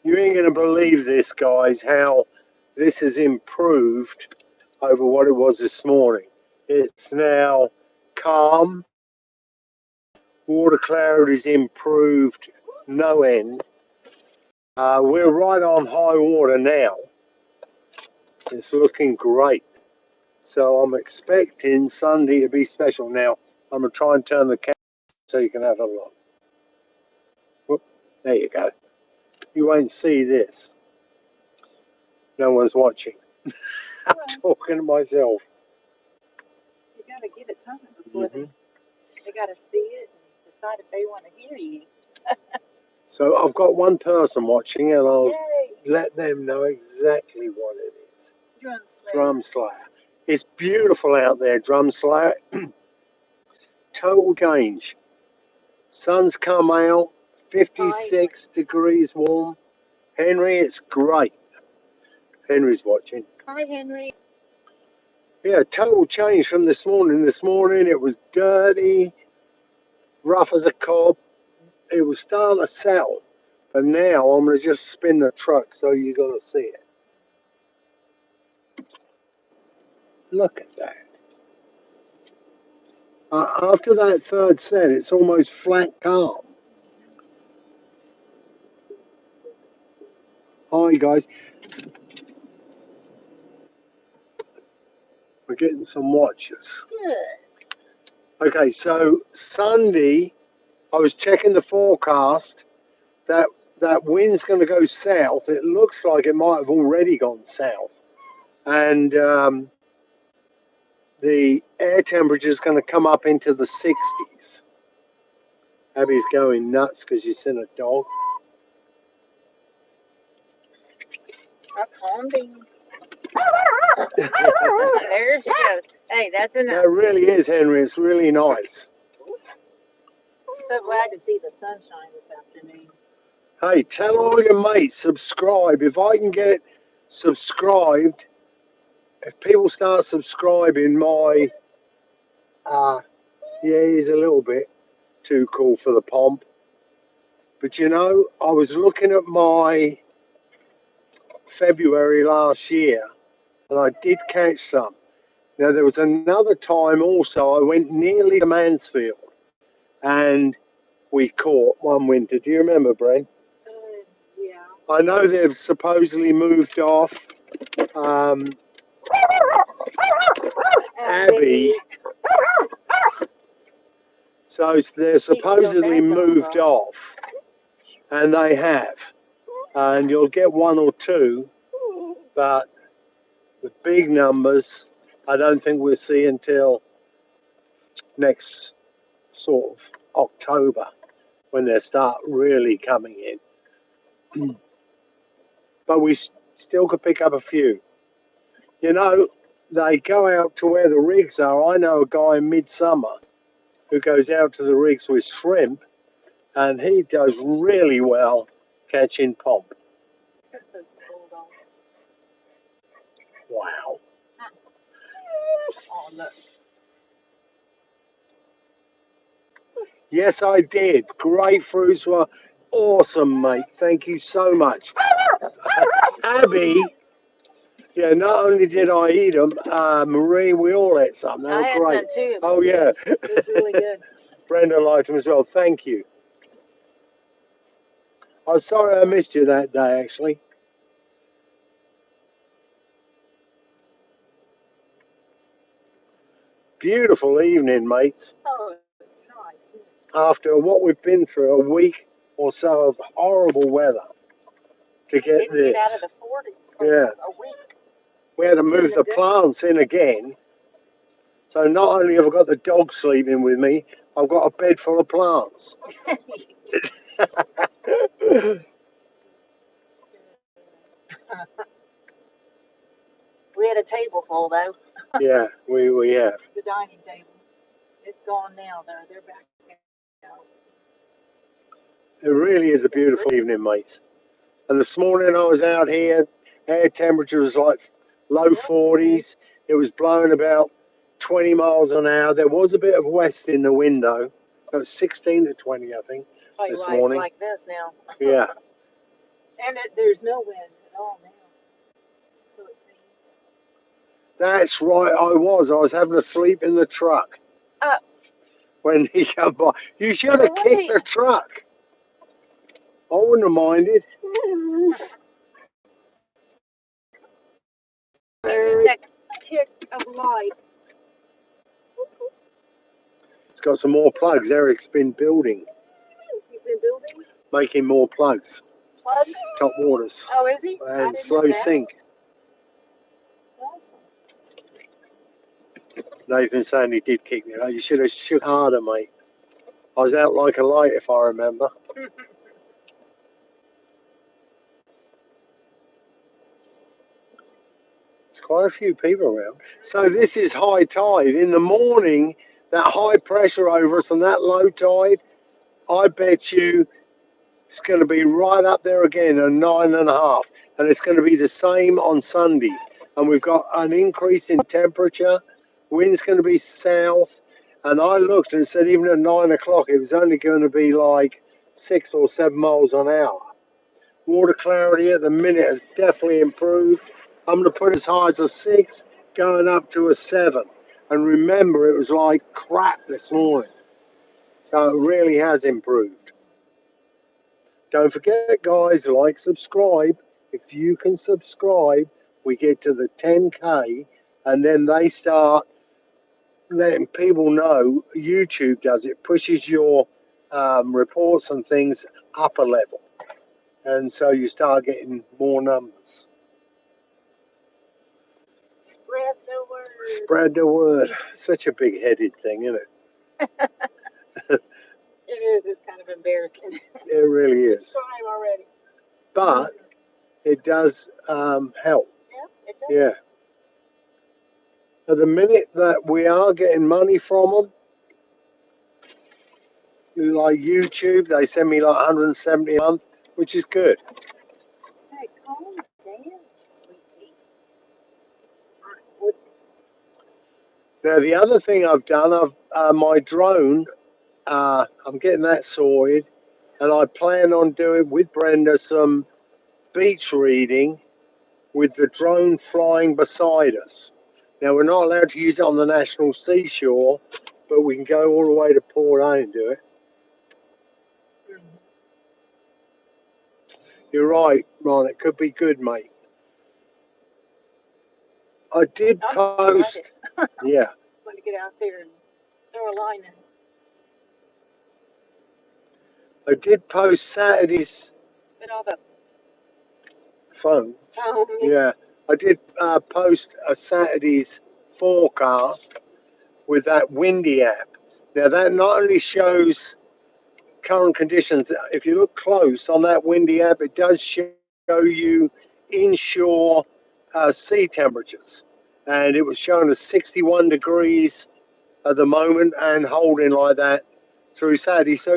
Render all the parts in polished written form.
You ain't going to believe this, guys, how this has improved over what it was this morning. It's now calm. Water clarity's improved no end. We're right on high water now. It's looking great. So I'm expecting Sunday to be special. Now, I'm going to try and turn the camera so you can have a look. Whoop, there you go. You won't see this. No one's watching. I'm talking to myself. You got to give it time before they got to see it and decide if they want to hear you. So I've got one person watching, and I'll let them know exactly what it is. Drum Slayer. Drum Slayer. It's beautiful out there, Drum Slayer. Total change. Sun's come out, 56 degrees warm. Henry, it's great. Henry's watching. Hi, Henry. Yeah, total change from this morning. This morning it was dirty, rough as a cob. It was starting to settle. But now I'm going to just spin the truck so you're going to see it. Look at that. After that third set, it's almost flat calm. Hi, guys. We're getting some watchers. Good. Okay, so Sunday, I was checking the forecast. That wind's going to go south. It looks like it might have already gone south. And the air temperature is going to come up into the 60s. Abby's going nuts because she's seen a dog. A calming. There she goes. Hey, that's enough. That really is, Henry. It's really nice. So glad to see the sunshine this afternoon. Hey, tell all your mates, subscribe. If I can get subscribed, if people start subscribing, my, yeah, he's a little bit too cool for the pomp. But you know, I was looking at my February last year, and I did catch some. Now, there was another time also, I went nearly to Mansfield, and we caught one winter. Do you remember, Brent? Yeah. I know they've supposedly moved off. Abby. So they're supposedly moved off, and they have. And you'll get one or two, but the big numbers, I don't think we'll see until next sort of October when they start really coming in. But we still could pick up a few. You know, they go out to where the rigs are. I know a guy in midsummer who goes out to the rigs with shrimp, and he does really well catching pomp. Wow. Oh, look. Yes, I did. Grapefruits were awesome, mate. Thank you so much. Abby, yeah, not only did I eat them, Marie, we all ate some. They were great. I had some too. Oh, yeah. It was really good. Brenda liked them as well. Thank you. I'm sorry I missed you that day, actually. Beautiful evening, mates. Oh, it's nice. After what we've been through, a week or so of horrible weather to get Didn't this. get out of the 40s for a week. We had to move the plants in again. So not only have I got the dog sleeping with me, I've got a bed full of plants. We had a table full, though. Yeah, we have. The dining table. It's gone now, though. They're back out. It really is a beautiful evening, mates. And this morning I was out here, air temperature was like low 40s. It was blowing about 20 miles an hour. There was a bit of west in the window. It was 16 to 20, I think, this morning. It's like this now. Yeah. And there's no wind at all now. So it seems. That's right, I was having to sleep in the truck Uh, when he come by. You should have kicked the truck. I wouldn't have minded. There's that kick of light. It's got some more plugs. Eric's been building, He's been building making more plugs. plugs. Top waters Oh, is he? I and didn't slow know that. sink. Awesome. Nathan saying he did kick me. You should have shook harder, mate. I was out like a light, if I remember. There's quite a few people around. So this is high tide. In the morning, that high pressure over us and that low tide, I bet you it's going to be right up there again at 9.5. And it's going to be the same on Sunday. And we've got an increase in temperature. Wind's going to be south. And I looked and said even at 9 o'clock, it was only going to be like 6 or 7 miles an hour. Water clarity at the minute has definitely improved. I'm going to put as high as a 6, going up to a 7. And remember, it was like crap this morning. So it really has improved. Don't forget, guys, like, subscribe. If you can subscribe, we get to the 10K, and then they start letting people know. YouTube does it, pushes your reports and things up a level. And so you start getting more numbers. Spread the word. Spread the word. Such a big-headed thing, isn't it? It is. It's kind of embarrassing. It really is. Time already. But it does help. Yeah, it does. Yeah. At the minute that we are getting money from them, like YouTube, they send me like 170 a month, which is good. Hey, calm down, sweetie. My goodness. Now the other thing I've done, my drone, I'm getting that sorted, and I plan on doing with Brenda some beach reading with the drone flying beside us. Now we're not allowed to use it on the national seashore, but we can go all the way to Port A and do it. You're right, Ron. It could be good, mate. I did post. Yeah. I'm going to get out there and throw a line in. I did post Saturday's But all the phone. foam. Yeah. I did post a Saturday's forecast with that windy app. Now that not only shows current conditions, if you look close on that windy app, it does show you inshore sea temperatures. And it was showing us 61 degrees at the moment and holding like that through Saturday. So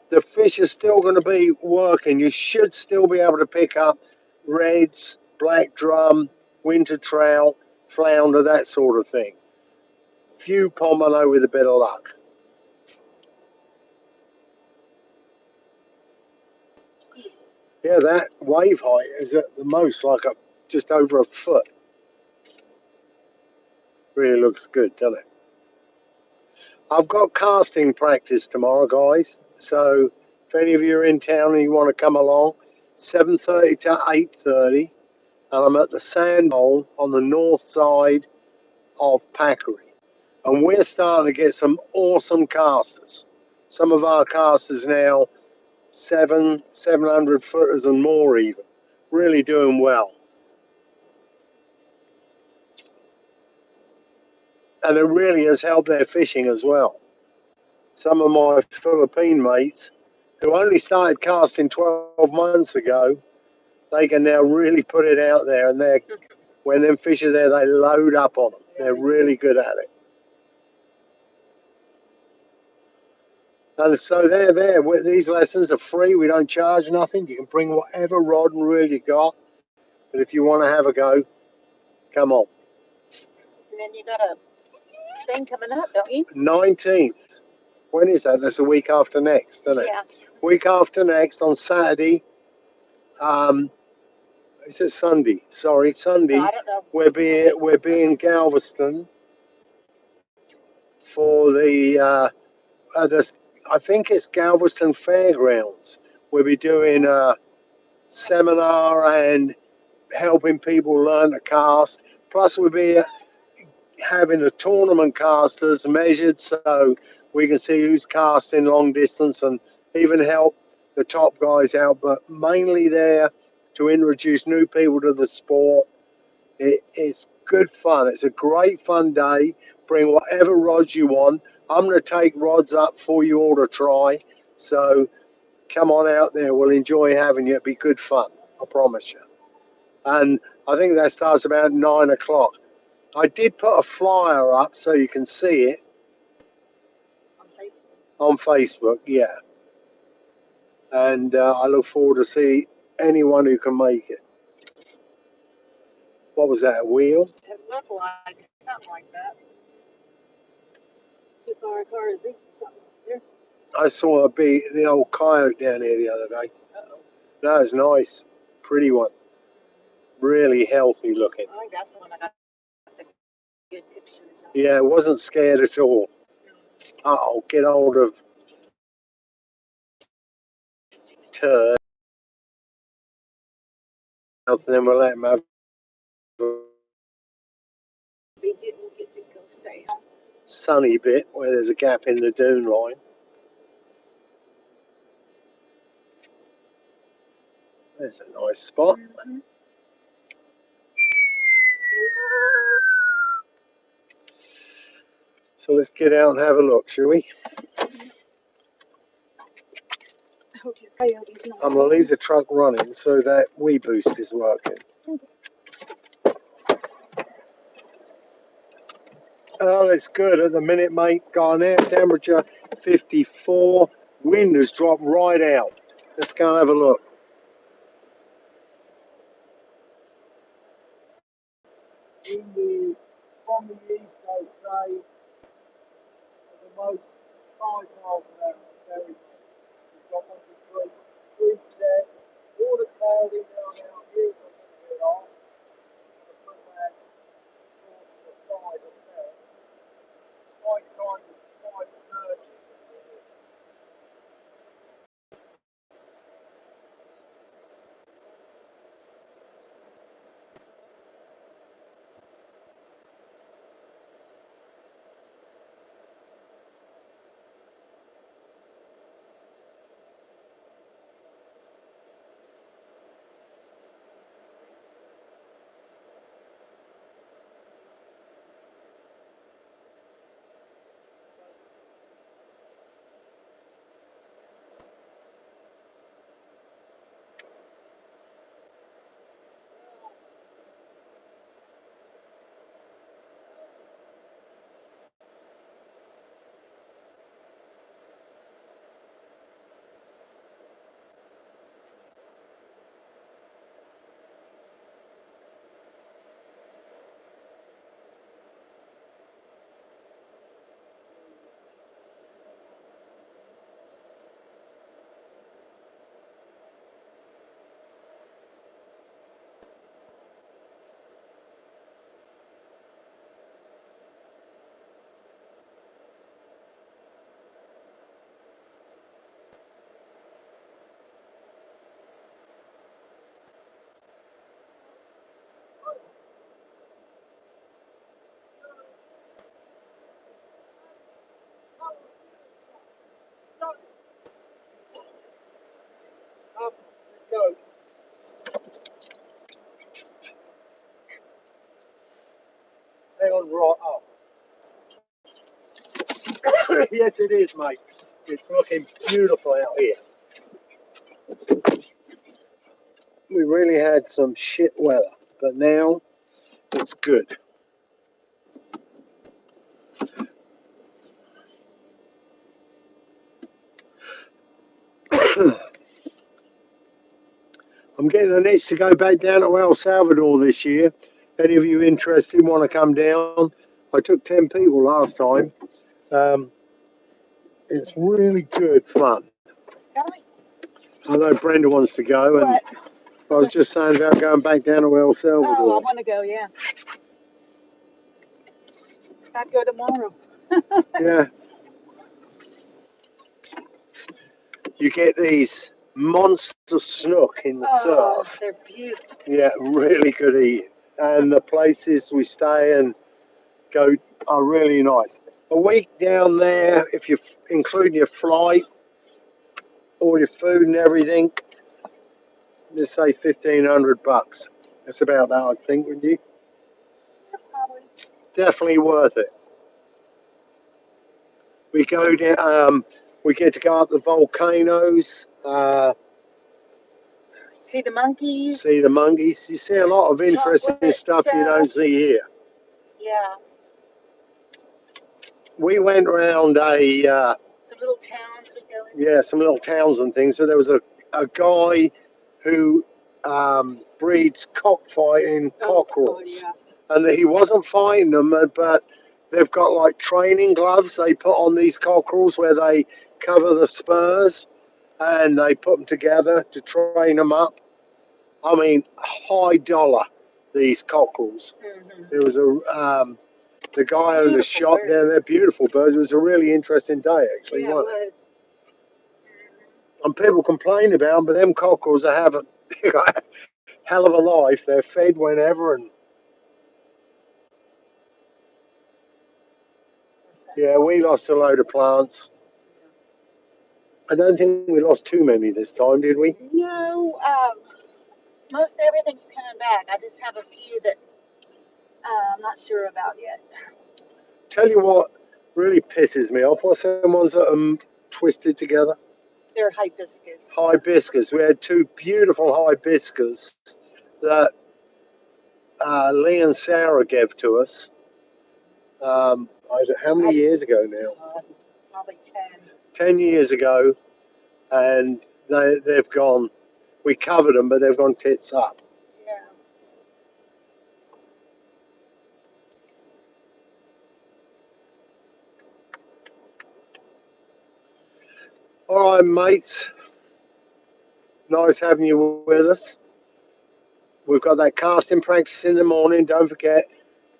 the fish are still going to be working. You should still be able to pick up reds, black drum, winter trout, flounder, that sort of thing. Few pomelo with a bit of luck. Yeah, that wave height is at the most like just over a foot. Really looks good, doesn't it? I've got casting practice tomorrow, guys. So if any of you are in town and you want to come along, 7:30 to 8:30, and I'm at the Sand Bowl on the north side of Packery. And we're starting to get some awesome casters. Some of our casters now, 700 footers and more even. Really doing well. And it really has helped their fishing as well. Some of my Philippine mates who only started casting 12 months ago, they can now really put it out there, and when them fish are there, they load up on them. They're really good at it. And so they're there. These lessons are free. We don't charge nothing. You can bring whatever rod and reel you got. But if you want to have a go, come on. And then you got a thing coming up, don't you? 19th. When is that? That's a week after next, isn't it? Yeah. Week after next on Saturday. Is it Sunday? Sorry, Sunday. No, I don't know. We'll be in Galveston for the I think it's Galveston Fairgrounds. We'll be doing a seminar and helping people learn to cast. Plus, we'll be having the tournament casters measured so we can see who's casting long distance and even help the top guys out. But mainly there to introduce new people to the sport. It's good fun. It's a great fun day. Bring whatever rods you want. I'm going to take rods up for you all to try. So come on out there. We'll enjoy having you. It'll be good fun. I promise you. And I think that starts about 9 o'clock. I did put a flyer up so you can see it On Facebook. on Facebook, yeah. And I look forward to see anyone who can make it. What was that, a wheel? It looked like something like that. Car is eating something there. I saw the old coyote down here the other day. Uh-oh. That was nice. Pretty one. Really healthy looking. I think that's the one I got the good pictures of. Yeah, it wasn't scared at all. Uh-oh, get hold of turd. And then we'll let him have We didn't get to go say hi. sunny bit where there's a gap in the dune line. There's a nice spot. Mm-hmm. So let's get out and have a look, shall we? I hope your coyote's not. I'm going to leave the truck running so that wee boost is working. Oh, it's good at the minute, mate. Gone air temperature 54. Wind has dropped right out. Let's go and have a look. Windy from the east, I'd say, at the most 5 miles an hour. Very much. We've got 1, 2, 3 sets. Water cloudy down out here. Off. Put that 4 to 5 up there. Quite kind of 5:30. Up, let's go. Hang on, right up. Yes, it is, mate. It's looking beautiful out here. We really had some shit weather, but now it's good. I'm getting an itch to go back down to El Salvador this year. Any of you interested want to come down? I took 10 people last time. It's really good fun. I know Brenda wants to go, and What? I was just saying about going back down to El Oh, I Salvador. want to go, yeah. I'd go tomorrow. Yeah, you get these monster snook in the Oh, surf. they're beautiful. Yeah, really good eating. And the places we stay and go are really nice. A week down there, if you include your flight, all your food and everything, let's say $1,500. That's about that, I think, wouldn't you? Probably. Definitely worth it. We go down. We get to go up the volcanoes, See the monkeys? see the monkeys. You see a lot of interesting Chocolate stuff you don't see here. Yeah. We went around Some little towns we go into. yeah, some little towns and things. So there was a guy who breeds cockfighting cockerels, yeah. and he wasn't fighting them, but they've got like training gloves they put on these cockerels where they cover the spurs, and they put them together to train them up. I mean, high dollar, these cockerels. Mm-hmm. There was the guy owned a Beautiful shop down birds. there, beautiful birds. It was a really interesting day, actually, Yeah, it wasn't it? was. And people complain about them, but them cockerels they have a they got a hell of a life. They're fed whenever, and What's that? yeah, we lost a load of plants. I don't think we lost too many this time, did we? No, most everything's coming back. I just have a few that I'm not sure about yet. Tell you what really pisses me off. What's them ones that are twisted together? They're hibiscus. Hibiscus. We had two beautiful hibiscus that Lee and Sarah gave to us. How many years ago now? Probably 10. 10 years ago, and they've gone. We covered them, but they've gone tits up. Yeah. All right, mates. Nice having you with us. We've got that casting practice in the morning. Don't forget,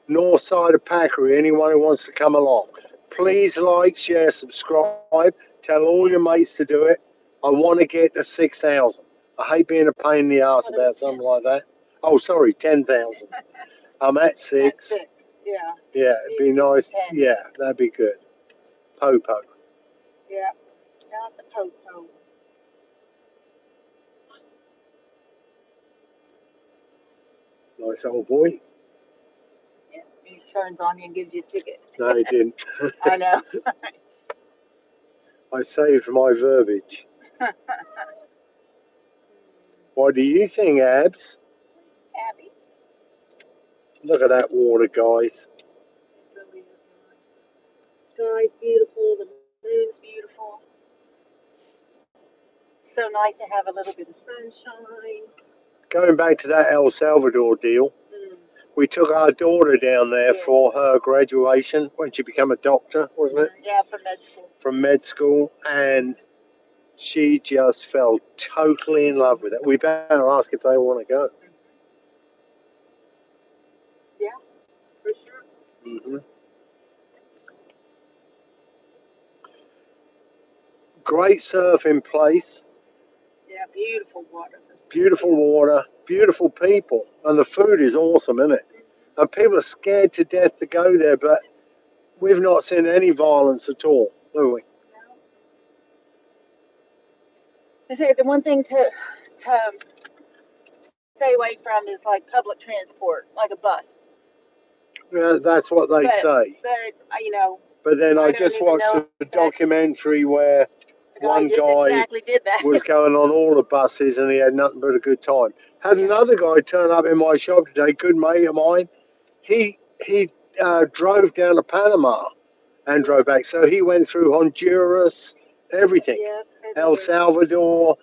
north side of Packery. Anyone who wants to come along, please like, share, subscribe. Tell all your mates to do it. I want to get to 6,000. I hate being a pain in the ass about something like that. Oh, sorry, 10,000. I'm at 6. At 6. Yeah. Yeah, it'd be nice. 10. Yeah, that'd be good. Popo. Yeah. Got the popo. Nice old boy. Yeah. He turns on you and gives you a ticket. No, he didn't. I know. I saved my verbiage. What do you think, Abs? Abby. Look at that water, guys. It really is nice. Sky's beautiful. The moon's beautiful. So nice to have a little bit of sunshine. Going back to that El Salvador deal, we took our daughter down there for her graduation when she became a doctor, wasn't it? Yeah, from med school. From med school, and she just fell totally in love with it. We better ask if they want to go. Yeah, for sure. Mm-hmm. Great surfing place. Yeah, beautiful water. Beautiful water, beautiful people, and the food is awesome, isn't it? And people are scared to death to go there, but we've not seen any violence at all, have we? I say the one thing to stay away from is like public transport, like a bus. Yeah, that's what they say. But you know. But then I don't just even watched know a documentary where one guy exactly did that. was going on all the buses and he had nothing but a good time. Had another guy turn up in my shop today, good mate of mine. He drove down to Panama and drove back. So he went through Honduras, everything. Yeah, El Salvador,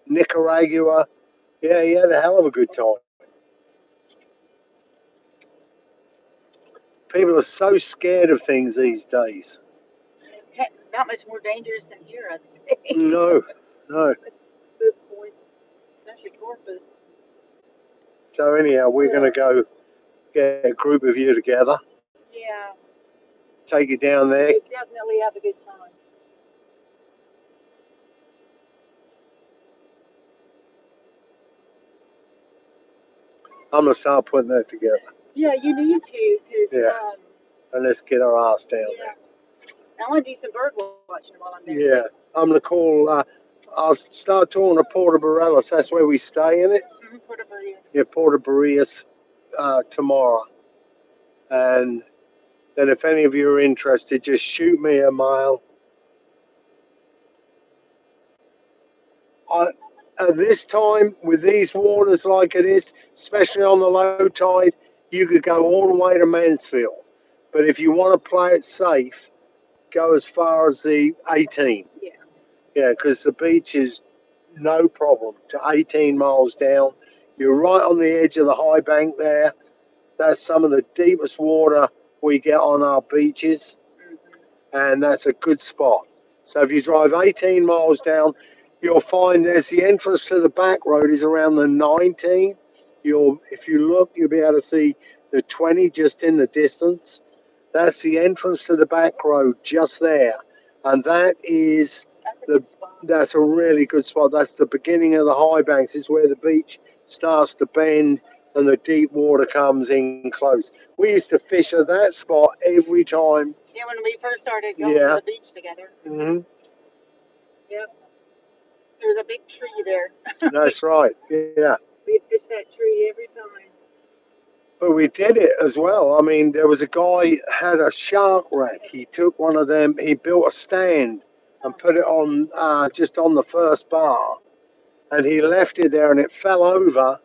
Nicaragua. Yeah, he had a hell of a good time. People are so scared of things these days. Not much more dangerous than here, I think. No, no. At this point, especially Corpus. So anyhow, we're going to go get a group of you together, Yeah, take you down there. we definitely have a good time. I'm going to start putting that together. Yeah, you need to, because Yeah. And let's get our ass down yeah. I want to do some bird watching while I'm there. there. Yeah. I'm going to call, I'll start talking to Porto Morelos. That's where we stay in it. Puerto Barrios. Yeah, Porto Barrios tomorrow. And then if any of you are interested, just shoot me a mail. At this time, with these waters like it is, especially on the low tide, you could go all the way to Mansfield. But if you want to play it safe, go as far as the 18. Yeah. Yeah, because the beach is no problem to 18 miles down. You're right on the edge of the high bank there. That's some of the deepest water we get on our beaches, and that's a good spot. So if you drive 18 miles down, you'll find there's the entrance to the back road is around the 19. If you look, you'll be able to see the 20 just in the distance. That's the entrance to the back road just there, and that's a good spot. That's a really good spot. That's the beginning of the high banks. It's where the beach starts to bend and the deep water comes in close. We used to fish at that spot every time. Yeah, when we first started going to the beach together. Mm-hmm. Yep. There's a big tree there. That's right. Yeah. We fished that tree every time. But we did it as well. I mean, there was a guy had a shark rack. He took one of them. He built a stand and put it on just on the first bar, and he left it there, and it fell over.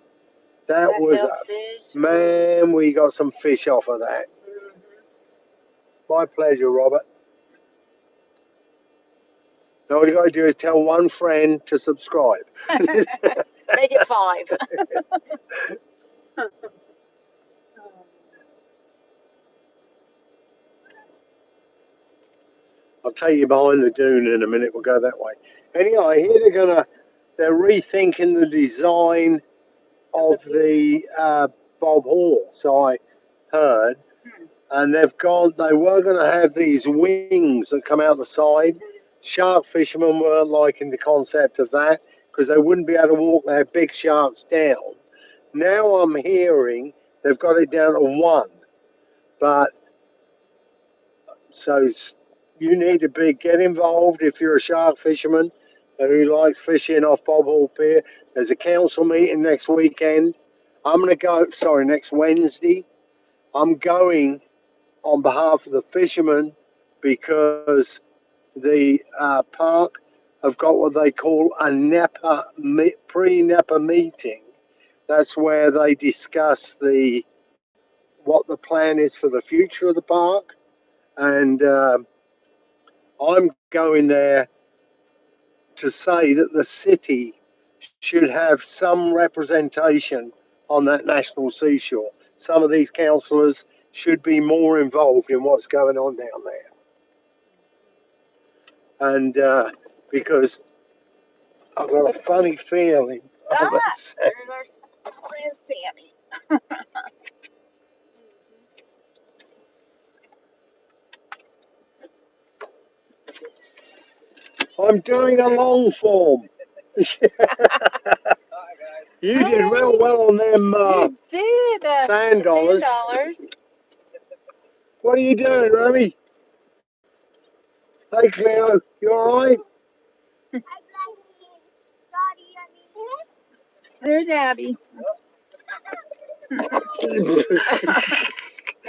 That was fish. Man, we got some fish off of that. Mm-hmm. My pleasure, Robert. Now all you got to do is tell one friend to subscribe. Make it 5. I'll take you behind the dune in a minute. We'll go that way. Anyhow, I hear they're rethinking the design of the Bob Hall. So I heard, and they were going to have these wings that come out the side. Shark fishermen weren't liking the concept of that because they wouldn't be able to walk their big sharks down. Now I'm hearing they've got it down to 1, but so you need to get involved if you're a shark fisherman who likes fishing off Bob Hall Pier. There's a council meeting next weekend. Next Wednesday. I'm going on behalf of the fishermen because the park have got what they call a pre-NEPA meeting. That's where they discuss what the plan is for the future of the park. And I'm going there to say that the city should have some representation on that national seashore. Some of these councillors should be more involved in what's going on down there. And because I've got a funny feeling. There's our friend Sammy. I'm doing a long form. You did real well on them sand dollars. What are you doing, Remy? Hey, Cleo, you all right? There's Abby.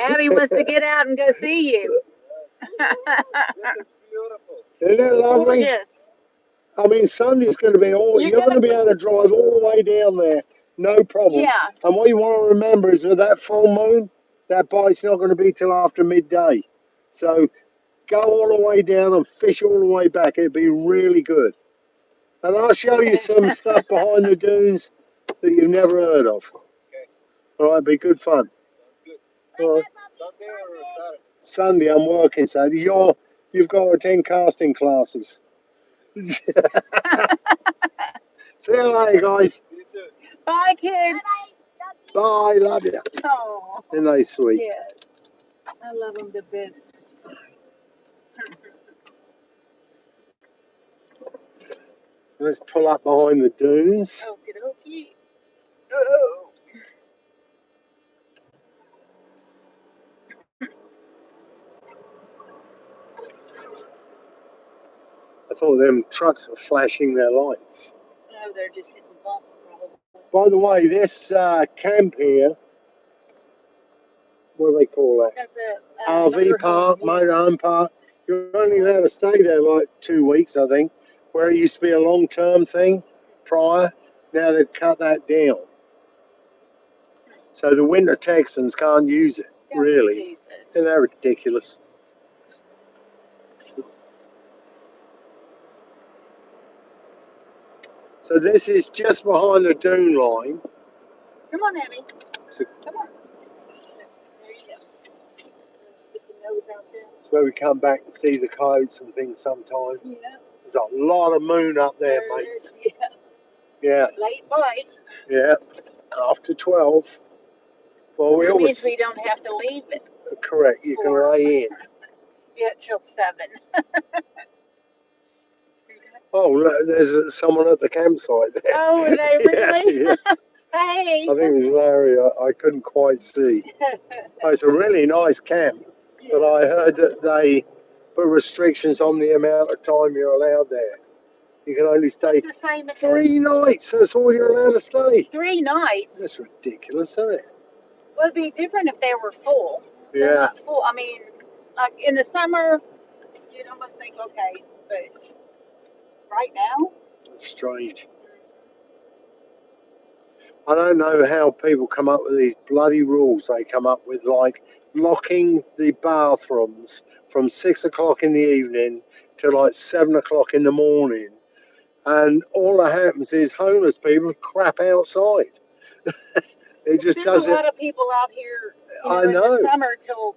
Abby wants to get out and go see you. Isn't it lovely? Gorgeous. I mean, Sunday's going to be you're going to be able to drive all the way down there, no problem. Yeah. And what you want to remember is with that full moon, that bite's not going to be till after midday. So go all the way down and fish all the way back. It'd be really good. And I'll show you some stuff behind the dunes that you've never heard of. Okay. All right, be good fun. Good. All right. Sunday, I'm working Sunday. You've got to attend casting classes. See you later, guys. Bye, kids. Bye, love you. Oh, Isn't they sweet? yes. I love them to bits. Let's pull up behind the dunes. Okie dokie. Oh. I thought them trucks were flashing their lights. Oh, they're just hitting bumps probably. By the way, this camp here, what do they call that? That's a RV park, yeah. motorhome park. You're only allowed to stay there like 2 weeks, I think, where it used to be a long-term thing prior. Now they've cut that down. So the winter Texans can't use it, That's really. stupid. And they're ridiculous. So this is just behind the dune line. Come on, Abby. So Come on. There you go. Stick your nose out there. it's where we come back and see the coast and things sometimes. Yeah. There's a lot of moon up there, There it mates. is. Yeah. Yeah, Late bite. yeah. After 12. Well, we That means always we don't have to leave it. correct. You can lay in. Yeah, till 7. Oh, look, there's someone at the campsite there. Oh, are they really? Yeah, yeah. Hey. I think it was Larry. I couldn't quite see. Oh, it's a really nice camp, but I heard that they put restrictions on the amount of time you're allowed there. You can only stay It's the same as 3 nights. That's all you're allowed to stay. 3 nights. That's ridiculous, isn't it? Well, it'd be different if they were full. They're Yeah. not full. I mean, like in the summer, you'd almost think, okay, but right now, It's strange. I don't know how people come up with these bloody rules they come up with, like locking the bathrooms from 6 o'clock in the evening to like 7 o'clock in the morning. And all that happens is homeless people crap outside. It just there's doesn't. a lot of people out here, I in know. the summer till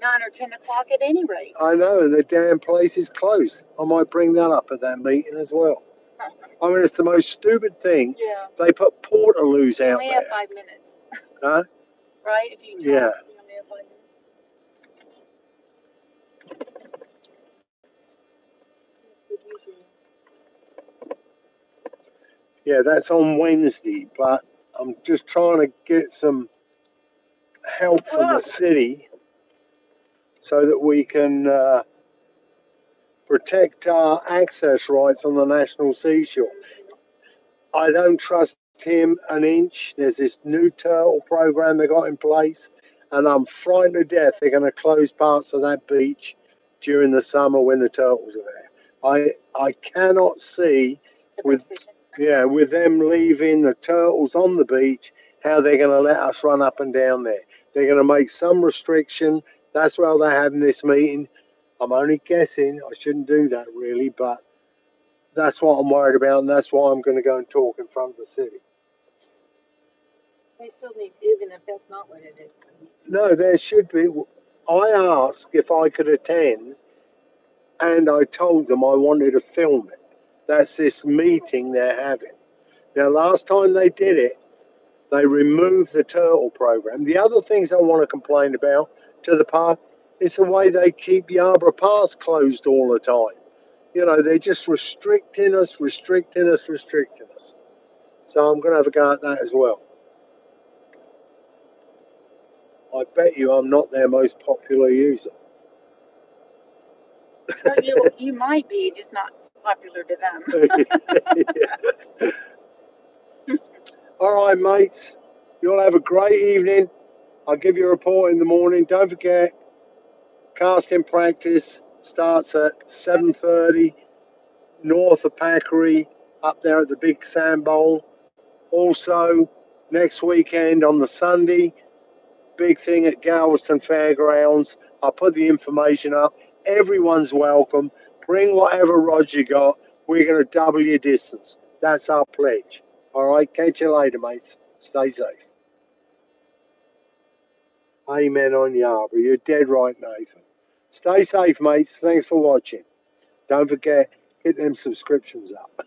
9 or 10 o'clock at any rate. I know, and the damn place is closed. I might bring that up at that meeting as well. I mean, it's the most stupid thing. Yeah. They put portaloos You out only there. have 5 minutes. Huh? Right? If you talk, Yeah. you only have 5 minutes. That's what you do. Yeah, that's on Wednesday, but I'm just trying to get some help from the city so that we can protect our access rights on the National Seashore. I don't trust him an inch. There's this new turtle program they got in place, and I'm frightened to death they're going to close parts of that beach during the summer when the turtles are there. I cannot see with them leaving the turtles on the beach how they're going to let us run up and down there. They're going to make some restriction. That's why they're having this meeting. I'm only guessing. I shouldn't do that really, but that's what I'm worried about, and that's why I'm going to go and talk in front of the city. They still need, even if that's not what it is. No, there should be. I asked if I could attend, and I told them I wanted to film it. That's this meeting they're having. Now, last time they did it, they removed the turtle program. The other things I want to complain about to the park is the way they keep Yarborough Pass closed all the time. You know, they're just restricting us. So I'm going to have a go at that as well. I bet you I'm not their most popular user. So you might be, just not popular to them. All right, mates. You'll have a great evening. I'll give you a report in the morning. Don't forget, casting practice starts at 7:30 north of Packery, up there at the big sand bowl. Also, next weekend on the Sunday, big thing at Galveston Fairgrounds. I'll put the information up. Everyone's welcome. Bring whatever rods you got. We're going to double your distance. That's our pledge. All right, catch you later, mates. Stay safe. Amen on Yarborough. You're dead right, Nathan. Stay safe, mates. Thanks for watching. Don't forget, hit them subscriptions up.